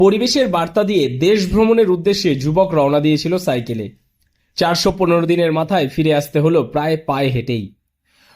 পরিবেশের বার্তা দিয়ে দেশ ভ্রমণের উদ্দেশ্যে যুবক রওনা দিয়েছিল সাইকেলে। 415 দিনের মাথায় ফিরে আসতে হলো প্রায় পায়ে হেঁটেই।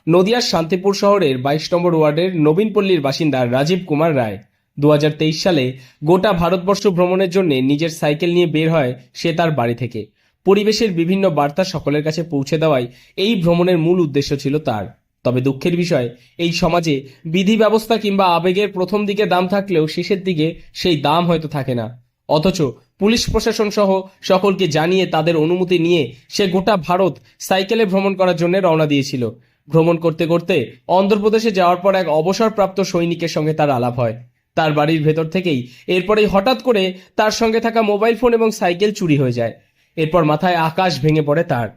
নদিয়ার শান্তিপুর শহরের 22 নম্বর ওয়ার্ডের নবীনপল্লীর বাসিন্দা রাজীব কুমার রায় 2023 সালে গোটা ভারতবর্ষ ভ্রমণের জন্য নিজের সাইকেল নিয়ে বের হয় সে তার বাড়ি থেকে। পরিবেশের বিভিন্ন বার্তা সকলের কাছে পৌঁছে দেওয়াই এই ভ্রমণের মূল উদ্দেশ্য ছিল তার। তবে দুঃখের বিষয়, এই সমাজে বিধি ব্যবস্থা কিংবা আবেগের প্রথম দিকে দাম থাকলেও শেষের দিকে সেই দাম হয়তো থাকে না। অথচ পুলিশ প্রশাসন সহ সকলকে জানিয়ে তাদের অনুমতি নিয়ে সে গোটা ভারত সাইকেলে ভ্রমণ করার জন্য রওনা দিয়েছিল। ভ্রমণ করতে করতে অন্ধ্রপ্রদেশে যাওয়ার পর এক অবসরপ্রাপ্ত সৈনিকের সঙ্গে তার আলাপ হয়। তার বাড়ির ভেতর থেকেই এরপরেই হঠাৎ করে তার সঙ্গে থাকা মোবাইল ফোন এবং সাইকেল চুরি হয়ে যায়। এরপর মাথায় আকাশ ভেঙে পড়ে তার।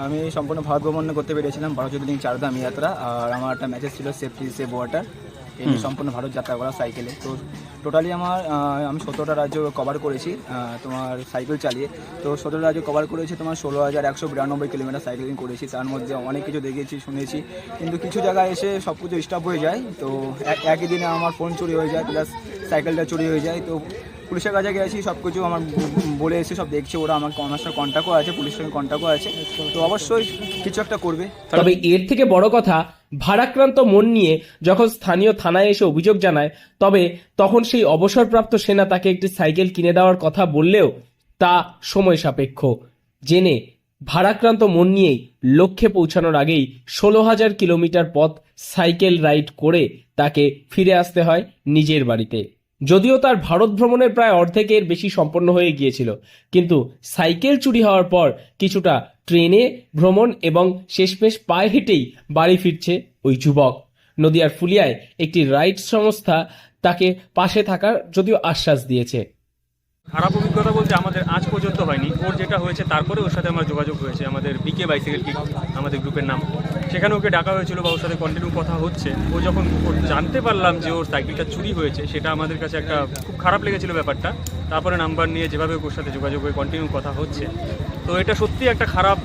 আমি সম্পূর্ণ ভারত ভ্রমণ করতে পেরেছিলাম 12 চারধাম যাত্রা। আর আমার একটা মেসেজ ছিল সেফটি সেভ ওয়াটার, এই সম্পূর্ণ ভারত যাত্রা করা সাইকেলে। তো টোটালি আমি 17টা রাজ্য কভার করেছি তোমার সাইকেল চালিয়ে। তো 17 রাজ্য কভার করেছি, তোমার 16,192 কিলোমিটার সাইকেলিং করেছি। তার মধ্যে অনেক কিছু দেখেছি, শুনেছি, কিন্তু কিছু জায়গায় এসে সব কিছু স্টপ হয়ে যায়। তো একই দিনে আমার ফোন চুরি হয়ে যায়, প্লাস সাইকেলটা চুরি হয়ে যায়। তো পুলিশের কাছে গেছি, সব কিছু আমার বলে এসে সব দেখছে, ওরা আমার সাথে কন্ট্যাক্টও আছে, পুলিশের সঙ্গে কন্ট্যাক্টও আছে। তো অবশ্যই কিছু একটা করবে। তবে এর থেকে বড় কথা, ভারাক্রান্ত মন নিয়ে যখন স্থানীয় থানায় এসে অভিযোগ জানায়, তখন সেই অবসরপ্রাপ্ত সেনা তাকে একটি সাইকেল কিনে দেওয়ার কথা বললেও তা সময় সাপেক্ষ জেনে ভারাক্রান্ত মন নিয়েই লক্ষ্যে পৌঁছানোর আগেই 16,000 কিলোমিটার পথ সাইকেল রাইড করে তাকে ফিরে আসতে হয় নিজের বাড়িতে। যদিও তার ভারত ভ্রমণের প্রায় অর্ধেকের বেশি সম্পন্ন হয়ে গিয়েছিল, কিন্তু সাইকেল চুরি হওয়ার পর কিছুটা ট্রেনে ভ্রমণ এবং শেষমেশ পায়ে হেঁটেই বাড়ি ফিরছে ওই যুবক। নদিয়ার ফুলিয়ায় একটি রাইড সংস্থা তাকে পাশে থাকার যদিও আশ্বাস দিয়েছে। খারাপ অভিজ্ঞতা বলতে আমাদের আজ পর্যন্ত হয়নি। ওর যেটা হয়েছে তারপরে ওর সাথে আমার যোগাযোগ হয়েছে, আমাদের বিকে বাইসাইকেল কিক আমাদের গ্রুপের নাম, সেখানে ওকে ডাকা হয়েছিল বা ওর সাথে কন্টিনিউ কথা হচ্ছে। ও যখন জানতে পারলাম যে ওর সাইকেলটা চুরি হয়েছে, সেটা আমাদের কাছে একটা খুব খারাপ লেগেছিল ব্যাপারটা। তারপরে নাম্বার নিয়ে যেভাবে ওর সাথে যোগাযোগ হয়ে কন্টিনিউ কথা হচ্ছে, তো এটা সত্যি একটা খারাপ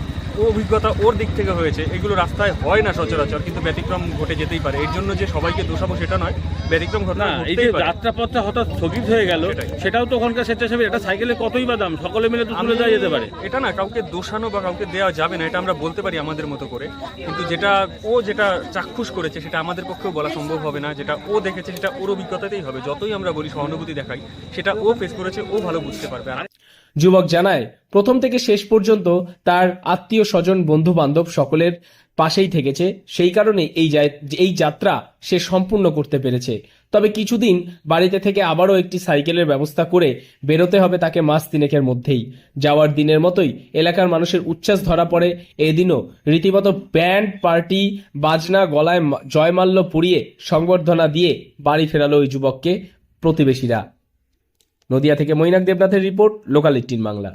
অভিজ্ঞতা ওর দিক থেকে হয়েছে। এগুলো রাস্তায় হয় না সচরাচর, কিন্তু ব্যতিক্রম ঘটে যেতেই পারে। এর জন্য যে সবাইকে দোষাবো সেটা নয়, ব্যতিক্রম ঘটনা। এই যে যাত্রাপথটা হঠাৎ স্থগিত হয়ে গেল, সেটাও তো ওখানকার স্বেচ্ছাসেবী, এটা সাইকেলে কতই বা দাম, সকলে মিলে তো তুলে দেওয়া যেতে পারে। এটা না কাউকে দোষানো বা কাউকে দেওয়া যাবে না, এটা আমরা বলতে পারি আমাদের মতো করে, কিন্তু যেটা চাক্ষুষ করেছে সেটা আমাদের পক্ষেও বলা সম্ভব হবে না। যেটা ও দেখেছে সেটা ওর অভিজ্ঞতাতেই হবে। যতই আমরা বলি সহানুভূতি দেখাই, সেটা ও ফেস করেছে, ও ভালো বুঝতে পারবে। যুবক জানায়, প্রথম থেকে শেষ পর্যন্ত তার আত্মীয় স্বজন বন্ধু বান্ধব সকলের পাশেই থেকেছে, সেই কারণে এই যাত্রা সে সম্পূর্ণ করতে পেরেছে। তবে কিছুদিন বাড়িতে থেকে আবারও একটি সাইকেলের ব্যবস্থা করে বেরোতে হবে তাকে মাস তিনেকের মধ্যেই। যাওয়ার দিনের মতোই এলাকার মানুষের উচ্ছ্বাস ধরা পড়ে। এদিনও রীতিমতো ব্যান্ড পার্টি বাজনা, গলায় জয়মাল্য পরিয়ে সংবর্ধনা দিয়ে বাড়ি ফেরালো ওই যুবককে প্রতিবেশীরা। নদিয়া থেকে মৈনাক দেবনাথের রিপোর্ট, লোকাল 18 বাংলা।